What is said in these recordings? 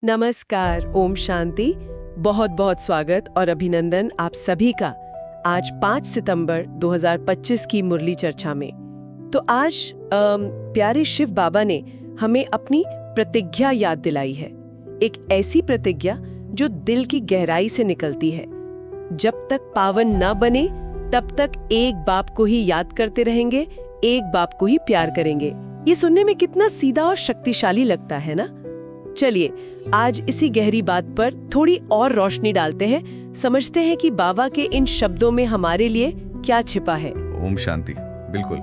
नमस्कार, ओम शांति। बहुत बहुत स्वागत और अभिनंदन आप सभी का आज 5 सितंबर 2025 की मुरली चर्चा में। तो आज प्यारे शिव बाबा ने हमें अपनी प्रतिज्ञा याद दिलाई है। एक ऐसी प्रतिज्ञा जो दिल की गहराई से निकलती है। जब तक पावन न बने तब तक एक बाप को ही याद करते रहेंगे, एक बाप को ही प्यार करेंगे। ये सुनने में कितना सीधा और शक्तिशाली लगता है ना। चलिए आज इसी गहरी बात पर थोड़ी और रोशनी डालते हैं, समझते हैं कि बाबा के इन शब्दों में हमारे लिए क्या छिपा है। ओम शांति। बिल्कुल,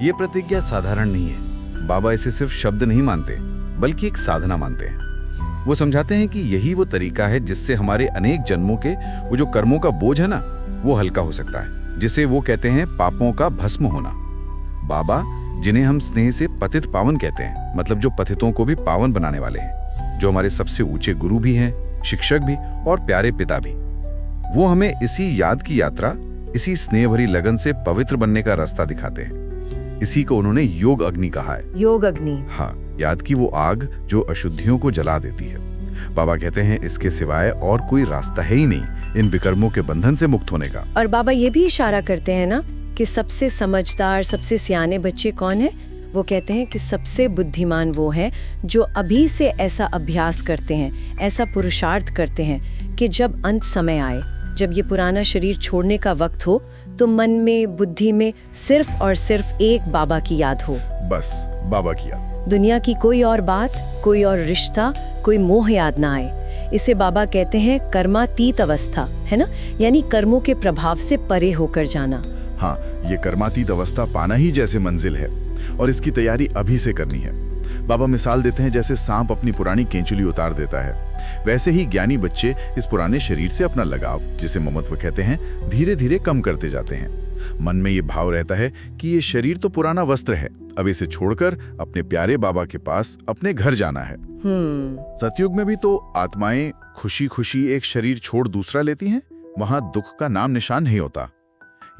ये प्रतिज्ञा साधारण नहीं है। बाबा इसे सिर्फ शब्द नहीं मानते, बल्कि एक साधना मानते हैं। वो समझाते हैं कि यही वो तरीका है जिससे हमारे अनेक जन्मों के वो जो कर्मों का बोझ है ना, वो हल्का हो सकता है, जिसे वो कहते हैं पापों का भस्म होना। बाबा, जिन्हें हम स्नेह से पतित पावन कहते हैं, मतलब जो पतितों को भी पावन बनाने वाले हैं, जो हमारे सबसे ऊंचे गुरु भी हैं, शिक्षक भी और प्यारे पिता भी, वो हमें इसी याद की यात्रा, इसी स्नेह भरी लगन से पवित्र बनने का रास्ता दिखाते हैं। इसी को उन्होंने योग अग्नि कहा है। योग अग्नि? हाँ, याद की वो आग जो अशुद्धियों को जला देती है। बाबा कहते हैं इसके सिवाय और कोई रास्ता है ही नहीं इन विकर्मों के बंधन से मुक्त होने का। और बाबा ये भी इशारा करते हैं ना कि सबसे समझदार, सबसे सियाने बच्चे कौन है? वो कहते हैं कि सबसे बुद्धिमान वो है जो अभी से ऐसा अभ्यास करते हैं, ऐसा पुरुषार्थ करते हैं कि जब अंत समय आए, जब ये पुराना शरीर छोड़ने का वक्त हो, तो मन में, बुद्धि में सिर्फ और सिर्फ एक बाबा की याद हो। बस बाबा की याद। दुनिया की कोई और बात, कोई और रिश्ता, कोई मोह याद ना आए। इसे बाबा कहते हैं कर्मातीत अवस्था, है ना, यानी कर्मों के प्रभाव से परे होकर जाना। हाँ, ये कर्मातीत अवस्था पाना ही जैसे मंजिल है और इसकी तैयारी अभी से करनी है। बाबा मिसाल देते हैं जैसे सांप अपनी पुरानी केंचुली उतार देता है, वैसे ही ज्ञानी बच्चे इस पुराने शरीर से अपना लगाव, जिसे ममत्व कहते हैं, धीरे धीरे कम करते जाते हैं। मन में ये भाव रहता है कि ये शरीर तो पुराना वस्त्र है, अब इसे छोड़कर अपने प्यारे बाबा के पास अपने घर जाना है। सतयुग में भी तो आत्माएं खुशी खुशी एक शरीर छोड़ दूसरा लेती हैं, वहां दुख का नाम निशान नहीं होता।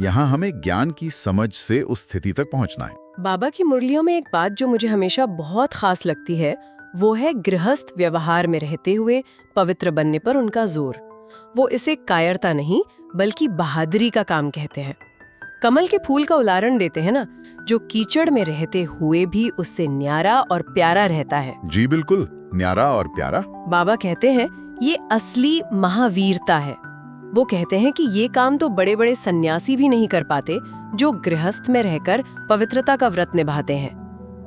यहाँ हमें ज्ञान की समझ से उस स्थिति तक पहुंचना है। बाबा की मुरलियों में एक बात जो मुझे हमेशा बहुत खास लगती है, वो है गृहस्थ व्यवहार में रहते हुए पवित्र बनने पर उनका जोर। वो इसे कायरता नहीं बल्कि बहादुरी का काम कहते हैं। कमल के फूल का उदाहरण देते हैं ना, जो कीचड़ में रहते हुए भी उससे न्यारा और प्यारा रहता है। जी बिल्कुल, न्यारा और प्यारा। बाबा कहते हैं ये असली महावीरता है। वो कहते हैं कि ये काम तो बड़े बड़े सन्यासी भी नहीं कर पाते, जो गृहस्थ में रहकर पवित्रता का व्रत निभाते हैं।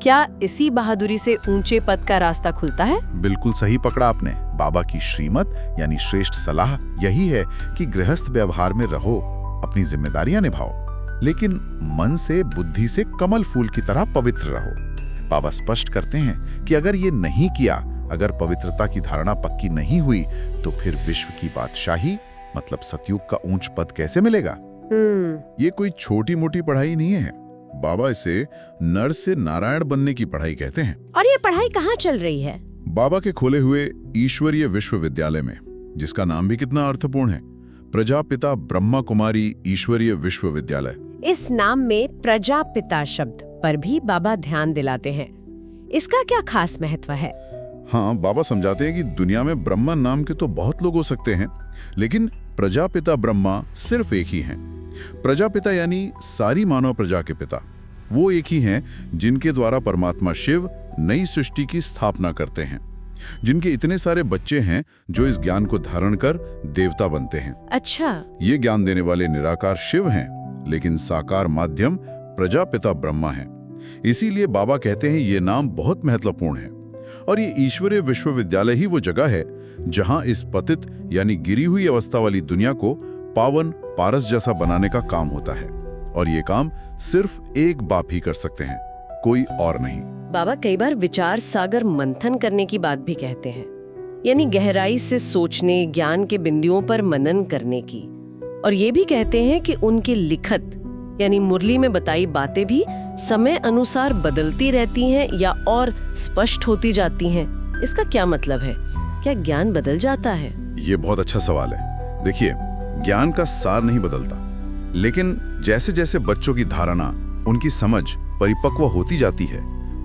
क्या इसी बहादुरी से ऊंचे पद का रास्ता खुलता है? बिल्कुल सही पकड़ा आपने। बाबा की श्रीमत यानी श्रेष्ठ सलाह यही है कि गृहस्थ व्यवहार में रहो, अपनी जिम्मेदारियां निभाओ, लेकिन मन से, बुद्धि से कमल फूल की तरह पवित्र रहो। बाबा स्पष्ट करते हैं कि अगर ये नहीं किया, अगर पवित्रता की धारणा पक्की नहीं हुई, तो फिर विश्व की बादशाही मतलब सतयुग का ऊंच पद कैसे मिलेगा? ये कोई छोटी मोटी पढ़ाई नहीं है। बाबा इसे नर से नारायण बनने की पढ़ाई कहते हैं। और ये पढ़ाई कहाँ चल रही है? बाबा के खोले हुए ईश्वरीय विश्वविद्यालय में, जिसका नाम भी कितना अर्थपूर्ण है, प्रजापिता ब्रह्मा कुमारी ईश्वरीय विश्वविद्यालय। इस नाम में प्रजापिता शब्द पर भी बाबा ध्यान दिलाते हैं। इसका क्या खास महत्व है? हाँ, बाबा समझाते हैं कि दुनिया में ब्रह्मा नाम के तो बहुत लोग हो सकते हैं, लेकिन प्रजापिता ब्रह्मा सिर्फ एक ही हैं। प्रजापिता यानी सारी मानव प्रजा के पिता। वो एक ही हैं जिनके द्वारा परमात्मा शिव नई सृष्टि की स्थापना करते हैं, जिनके इतने सारे बच्चे हैं जो इस ज्ञान को धारण कर देवता बनते हैं। अच्छा, ये ज्ञान देने वाले निराकार शिव हैं, लेकिन साकार माध्यम प्रजापिता ब्रह्मा है। इसीलिए बाबा कहते हैं ये नाम बहुत महत्वपूर्ण है। और ये ईश्वरीय विश्वविद्यालय ही वो जगह है जहां इस पतित यानी गिरी हुई अवस्था वाली दुनिया को पावन, पारस जैसा बनाने का काम होता है। और ये काम सिर्फ एक बाप ही कर सकते हैं, कोई और नहीं। बाबा कई बार विचार सागर मंथन करने की बात भी कहते हैं, यानी गहराई से सोचने, ज्ञान के बिंदुओं पर मनन करने की। और ये भी कहते हैं कि उनकी लिखत यानी मुरली में बताई बातें भी समय अनुसार बदलती रहती हैं या और स्पष्ट होती जाती हैं। इसका क्या मतलब है? क्या ज्ञान बदल जाता है? ये बहुत अच्छा सवाल है। देखिए, ज्ञान का सार नहीं बदलता, लेकिन जैसे जैसे बच्चों की धारणा, उनकी समझ परिपक्व होती जाती है,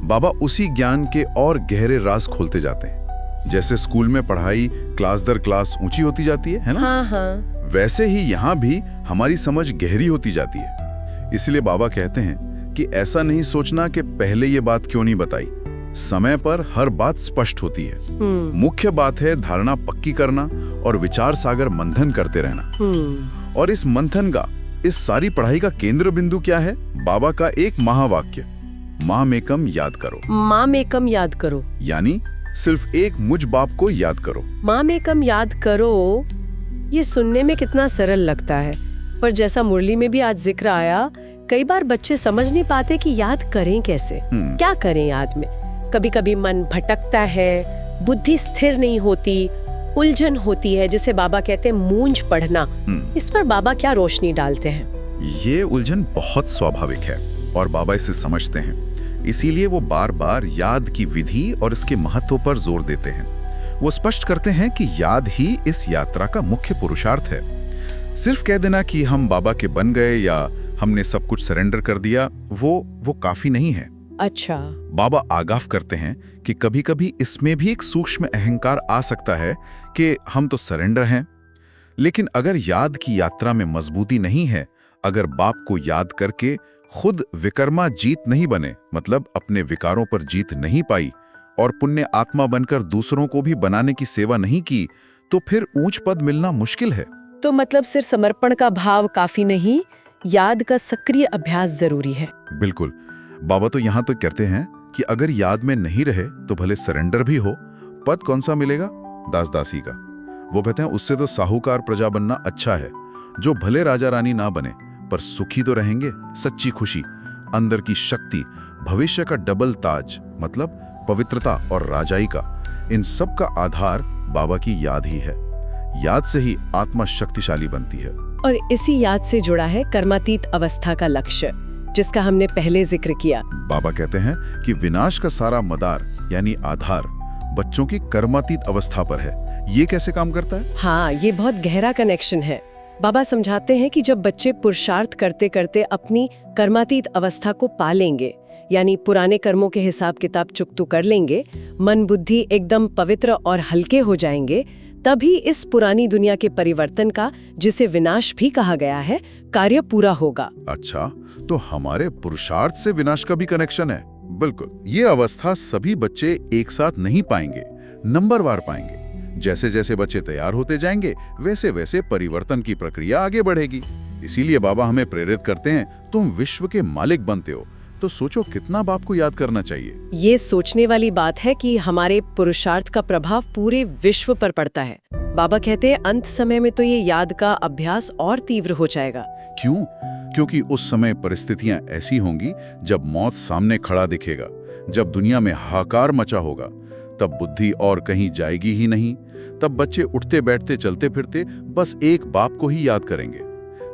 बाबा उसी ज्ञान के और गहरे राज खोलते जाते हैं। जैसे स्कूल में पढ़ाई क्लास दर क्लास ऊंची होती जाती है ना? हाँ हाँ। वैसे ही यहाँ भी हमारी समझ गहरी होती जाती है। इसलिए बाबा कहते हैं कि ऐसा नहीं सोचना कि पहले ये बात क्यों नहीं बताई। समय पर हर बात स्पष्ट होती है। मुख्य बात है धारणा पक्की करना और विचार सागर मंथन करते रहना। और इस मंथन का, इस सारी पढ़ाई का केंद्र बिंदु क्या है? बाबा का एक महावाक्य, मामेकम याद करो। मामेकम याद करो यानी सिर्फ एक मुझ बाप को याद करो। मामेकम याद करो, ये सुनने में कितना सरल लगता है, पर जैसा मुरली में भी आज जिक्र आया, कई बार बच्चे समझ नहीं पाते कि याद करें कैसे, क्या करें याद में। कभी कभी मन भटकता है, बुद्धि स्थिर नहीं होती, उलझन होती है, जिसे बाबा कहते हैं मूंझ पढ़ना। इस पर बाबा क्या रोशनी डालते हैं? ये उलझन बहुत स्वाभाविक है और बाबा इसे समझते हैं। इसीलिए वो बार बार याद की विधि और इसके महत्व पर जोर देते हैं। वो स्पष्ट करते हैं कि याद ही इस यात्रा का मुख्य पुरुषार्थ है। सिर्फ कह देना कि हम बाबा के बन गए या हमने सब कुछ सरेंडर कर दिया, वो काफी नहीं है। अच्छा। बाबा आगाह करते हैं कि कभी कभी इसमें भी एक सूक्ष्म अहंकार आ सकता है कि हम तो सरेंडर हैं। लेकिन अगर याद की यात्रा में मजबूती नहीं है, अगर बाप को याद करके खुद विकर्मा जीत नहीं बने, मतलब अपने विकारों पर जीत नहीं पाई और पुण्य आत्मा बनकर दूसरों को भी बनाने की सेवा नहीं की, तो फिर ऊंच पद मिलना मुश्किल है। तो मतलब सिर्फ समर्पण का भाव काफी नहीं, याद का सक्रिय अभ्यास जरूरी है। बिल्कुल। बाबा तो यहाँ तो कहते हैं कि अगर याद में नहीं रहे तो भले सरेंडर भी हो, पद कौन सा मिलेगा? दास दासी का। वो कहते हैं उससे तो साहूकार प्रजा बनना अच्छा है, जो भले राजा रानी ना बने पर सुखी तो रहेंगे। सच्ची खुशी, अंदर की शक्ति, भविष्य का डबल ताज, मतलब पवित्रता और राजाई का, इन सब का आधार बाबा की याद ही है। याद से ही आत्मा शक्तिशाली बनती है। और इसी याद से जुड़ा है कर्मातीत अवस्था का लक्ष्य, जिसका हमने पहले जिक्र किया। बाबा कहते हैं कि विनाश का सारा मदार यानी आधार बच्चों की कर्मातीत अवस्था पर है। ये कैसे काम करता है? हाँ, ये बहुत गहरा कनेक्शन है। बाबा समझाते हैं कि जब बच्चे पुरुषार्थ करते करते अपनी कर्मातीत अवस्था को पा लेंगे, यानी पुराने कर्मों के हिसाब किताब चुकतू कर लेंगे, मन बुद्धि एकदम पवित्र और हल्के हो जाएंगे, तभी इस पुरानी दुनिया के परिवर्तन का, जिसे विनाश भी कहा गया है, कार्य पूरा होगा। अच्छा, तो हमारे पुरुषार्थ से विनाश का भी कनेक्शन है। बिल्कुल। ये अवस्था सभी बच्चे एक साथ नहीं पाएंगे, नंबरवार पाएंगे। जैसे जैसे बच्चे तैयार होते जाएंगे, वैसे वैसे परिवर्तन की प्रक्रिया आगे बढ़ेगी। इसीलिए बाबा हमें प्रेरित करते हैं, तुम विश्व के मालिक बनते हो, तो सोचो कितना बाप को याद करना चाहिए। ये सोचने वाली बात है कि हमारे पुरुषार्थ का प्रभाव पूरे विश्व पर पड़ता है। बाबा कहते हैं अंत समय में तो ये याद का अभ्यास और तीव्र हो जाएगा। क्यों? क्योंकि उस समय परिस्थितियां ऐसी होंगी जब मौत सामने खड़ा दिखेगा, जब दुनिया में हाहाकार मचा होगा, तब बुद्धि और कहीं जाएगी ही नहीं। तब बच्चे उठते बैठते चलते फिरते बस एक बाप को ही याद करेंगे।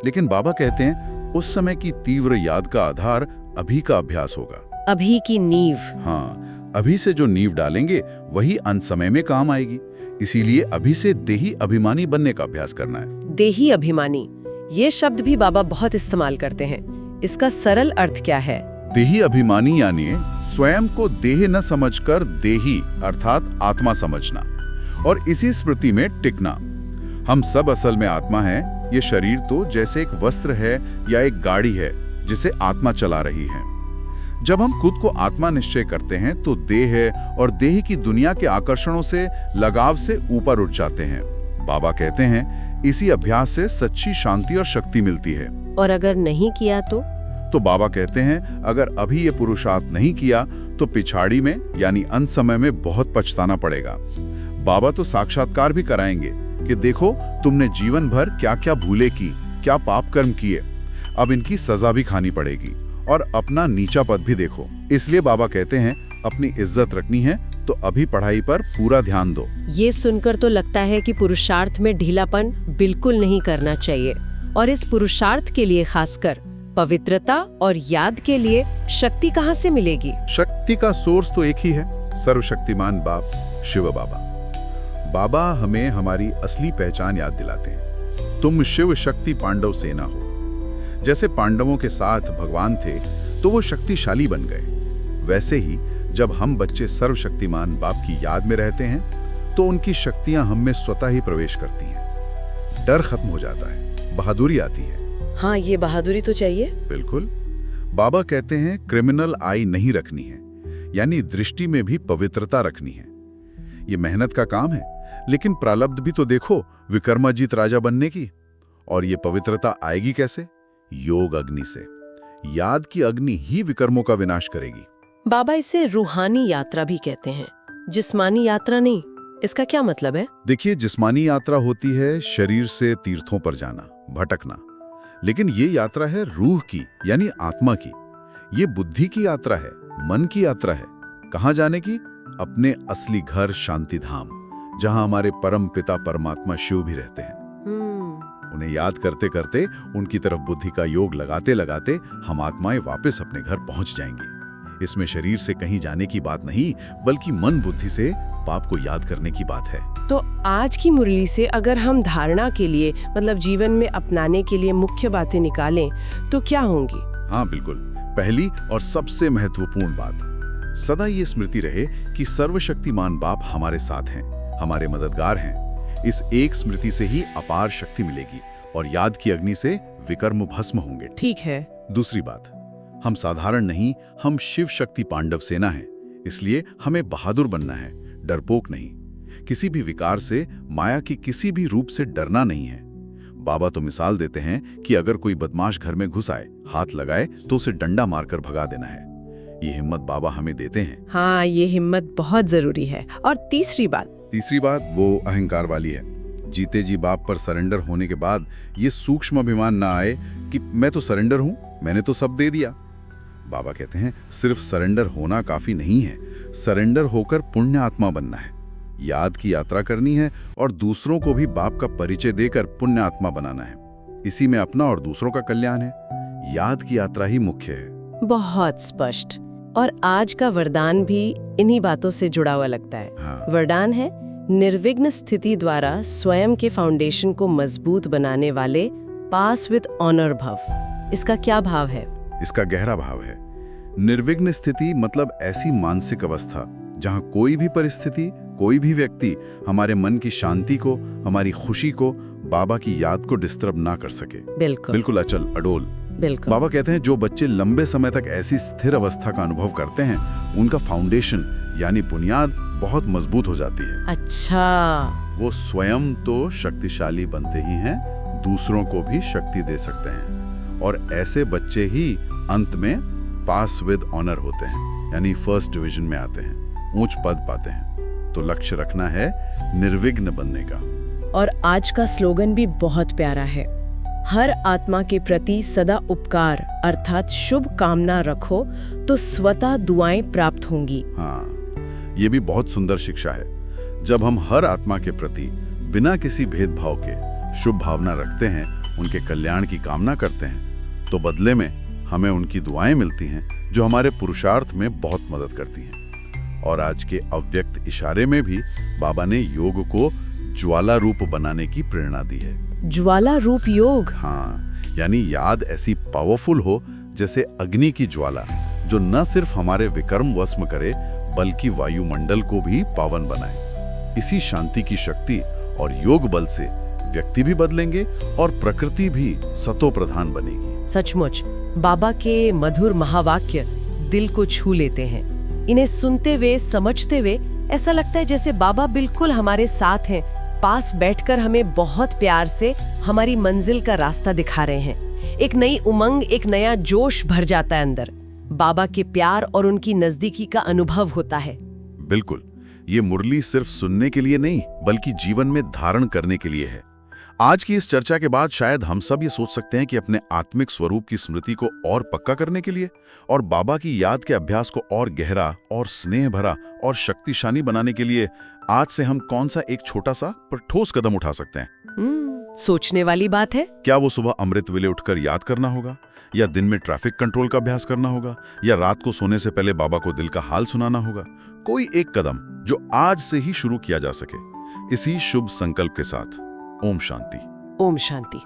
लेकिन बाबा कहते हैं उस समय की तीव्र याद का आधार अभी का अभ्यास होगा। अभी की नींव। हाँ, अभी से जो नींव डालेंगे वही अंत समय में काम आएगी। इसीलिए अभी से देही अभिमानी बनने का अभ्यास करना है। देही अभिमानी, ये शब्द भी बाबा बहुत इस्तेमाल करते हैं। इसका सरल अर्थ क्या है? देही अभिमानी यानी स्वयं को देह न समझकर देही अर्थात आत्मा समझना और इसी स्मृति में टिकना। हम सब असल में आत्मा हैं। ये शरीर तो जैसे एक वस्त्र है या एक गाड़ी है जिसे आत्मा चला रही है। जब हम खुद को आत्मा निश्चय करते हैं तो देह और देह की दुनिया के आकर्षणों से, लगाव से ऊपर उठ जाते हैं। बाबा कहते हैं इसी अभ्यास से सच्ची शांति और शक्ति मिलती है। और अगर नहीं किया तो बाबा कहते हैं अगर अभी ये पुरुषार्थ नहीं किया तो पिछाड़ी में यानी अंत समय में बहुत पछताना पड़ेगा। बाबा तो साक्षात्कार भी कराएंगे कि देखो तुमने जीवन भर क्या क्या भूले की, क्या पाप कर्म किए, अब इनकी सजा भी खानी पड़ेगी और अपना नीचा पद भी देखो। इसलिए बाबा कहते हैं अपनी इज्जत रखनी है तो अभी पढ़ाई पर पूरा ध्यान दो। ये सुनकर तो लगता है कि पुरुषार्थ में ढीलापन बिल्कुल नहीं करना चाहिए, और इस पुरुषार्थ के लिए खासकर पवित्रता और याद के लिए शक्ति कहाँ से मिलेगी? शक्ति का सोर्स तो एक ही है, सर्वशक्तिमान बाप शिव बाबा। बाबा हमें हमारी असली पहचान याद दिलाते हैं। तुम शिव शक्ति पांडव सेना हो। जैसे पांडवों के साथ भगवान थे तो वो शक्तिशाली बन गए, वैसे ही जब हम बच्चे सर्वशक्तिमान बाप की याद में रहते हैं तो उनकी शक्तियां हम में स्वतः ही प्रवेश करती हैं। डर खत्म हो जाता है, बहादुरी आती है। हाँ, ये बहादुरी तो चाहिए। बिल्कुल। बाबा कहते हैं क्रिमिनल आई नहीं रखनी है, यानी दृष्टि में भी पवित्रता रखनी है। ये मेहनत का काम है, लेकिन प्रारब्ध भी तो देखो विक्रमाजीत राजा बनने की। और ये पवित्रता आएगी कैसे? योग अग्नि से। याद की अग्नि ही विकर्मों का विनाश करेगी। बाबा इसे रूहानी यात्रा भी कहते हैं, जिस्मानी यात्रा नहीं। इसका क्या मतलब है? देखिए, जिस्मानी यात्रा होती है शरीर से तीर्थों पर जाना, भटकना। लेकिन ये यात्रा है रूह की, यानी आत्मा की। ये बुद्धि की यात्रा है, मन की यात्रा है। कहाँ जाने की? अपने असली घर शांति धाम, जहां हमारे परम पिता परमात्मा शिव भी रहते हैं। उन्हें याद करते करते, उनकी तरफ बुद्धि का योग लगाते लगाते हम आत्माएं वापस अपने घर पहुंच जाएंगी। इसमें शरीर से कहीं जाने की बात नहीं, बल्कि मन बुद्धि से पाप को याद करने की बात है। तो आज की मुरली से अगर हम धारणा के लिए, मतलब जीवन में अपनाने के लिए मुख्य बातें निकालें तो क्या होंगी? हाँ बिल्कुल। पहली और सबसे महत्वपूर्ण बात, सदा ये स्मृति रहे कि सर्वशक्तिमान बाप हमारे साथ हैं, हमारे मददगार हैं। इस एक स्मृति से ही अपार शक्ति मिलेगी और याद की अग्नि से विकर्म भस्म होंगे। ठीक है। दूसरी बात, हम साधारण नहीं, हम शिव शक्ति पांडव सेना हैं। इसलिए हमें बहादुर बनना है, डरपोक नहीं। किसी भी विकार से, माया की किसी भी रूप से डरना नहीं है। बाबा तो मिसाल देते हैं कि अगर कोई बदमाश घर में घुस आए, हाथ लगाए तो उसे डंडा मारकर भगा देना है। ये हिम्मत बाबा हमें देते हैं। हाँ, ये हिम्मत बहुत जरूरी है। और तीसरी बात वो अहंकार वाली है। जीते जी बाप पर सरेंडर होने के बाद ये सूक्ष्म अभिमान ना आए कि मैं तो सरेंडर हूं, मैंने तो सब दे दिया। बाबा कहते हैं सिर्फ सरेंडर होना काफी नहीं है, सरेंडर होकर पुण्य आत्मा बनना है, याद की यात्रा करनी है और दूसरों को भी बाप का परिचय देकर पुण्य आत्मा बनाना है। इसी में अपना और दूसरों का कल्याण है। याद की यात्रा ही मुख्य है। बहुत स्पष्ट। और आज का वरदान भी इन्हीं बातों से जुड़ा हुआ लगता है। हाँ। वरदान है, निर्विघ्न स्थिति द्वारा स्वयं के फाउंडेशन को मजबूत बनाने वाले पास विद ऑनर भव। इसका क्या भाव है? इसका गहरा भाव है। निर्विघ्न स्थिति मतलब ऐसी मानसिक अवस्था जहां कोई भी परिस्थिति, कोई भी व्यक्ति हमारे मन की शांति को, हमारी खुशी को, बाबा की याद को डिस्टर्ब ना कर सके। बिल्कुल अचल, अडोल। बिल्कुल। बाबा कहते हैं जो बच्चे लंबे समय तक ऐसी स्थिर अवस्था का अनुभव करते हैं, उनका फाउंडेशन यानी बुनियाद बहुत मजबूत हो जाती है। अच्छा। वो स्वयं तो शक्तिशाली बनते ही हैं, दूसरों को भी शक्ति दे सकते हैं। और ऐसे बच्चे ही अंत में पास विद ऑनर होते हैं, यानी फर्स्ट डिवीजन में आते हैं, ऊंच पद पाते हैं। तो लक्ष्य रखना है निर्विघ्न बनने का। और आज का स्लोगन भी बहुत प्यारा है, हर आत्मा के प्रति सदा उपकार अर्थात शुभ कामना रखो तो स्वतः दुआएं प्राप्त होंगी। हाँ, ये भी बहुत सुंदर शिक्षा है। जब हम हर आत्मा के प्रति बिना किसी भेदभाव के शुभ भावना रखते हैं, उनके कल्याण की कामना करते हैं, तो बदले में हमें उनकी दुआएं मिलती हैं जो हमारे पुरुषार्थ में बहुत मदद करती हैं। और आज के अव्यक्त इशारे में भी बाबा ने योग को ज्वाला रूप बनाने की प्रेरणा दी है। ज्वाला रूप योग? हाँ, यानी याद ऐसी पावरफुल हो जैसे अग्नि की ज्वाला, जो न सिर्फ हमारे विकर्म भस्म करे बल्कि वायुमंडल को भी पावन बनाए। इसी शांति की शक्ति और योग बल से व्यक्ति भी बदलेंगे और प्रकृति भी सतो प्रधान बनेगी। सचमुच बाबा के मधुर महावाक्य दिल को छू लेते हैं। इन्हें सुनते हुए, समझते हुए ऐसा लगता है जैसे बाबा बिल्कुल हमारे साथ हैं, पास बैठकर हमें बहुत प्यार से हमारी मंजिल का रास्ता दिखा रहे हैं। एक नई उमंग, एक नया जोश भर जाता है अंदर। बाबा के प्यार और उनकी नजदीकी का अनुभव होता है। बिल्कुल, ये मुरली सिर्फ सुनने के लिए नहीं बल्कि जीवन में धारण करने के लिए है। आज की इस चर्चा के बाद शायद हम सब ये सोच सकते हैं कि अपने आत्मिक स्वरूप की स्मृति को और पक्का करने के लिए और बाबा की याद के अभ्यास को और गहरा और स्नेह भरा और शक्तिशाली बनाने के लिए आज से हम कौन सा एक छोटा सा पर ठोस कदम उठा सकते हैं। सोचने वाली बात है। क्या वो सुबह अमृत वेले उठकर याद करना होगा, या दिन में ट्रैफिक कंट्रोल का अभ्यास करना होगा, या रात को सोने से पहले बाबा को दिल का हाल सुनाना होगा? कोई एक कदम जो आज से ही शुरू किया जा सके। इसी शुभ संकल्प के साथ ओम शांति। ओम शांति।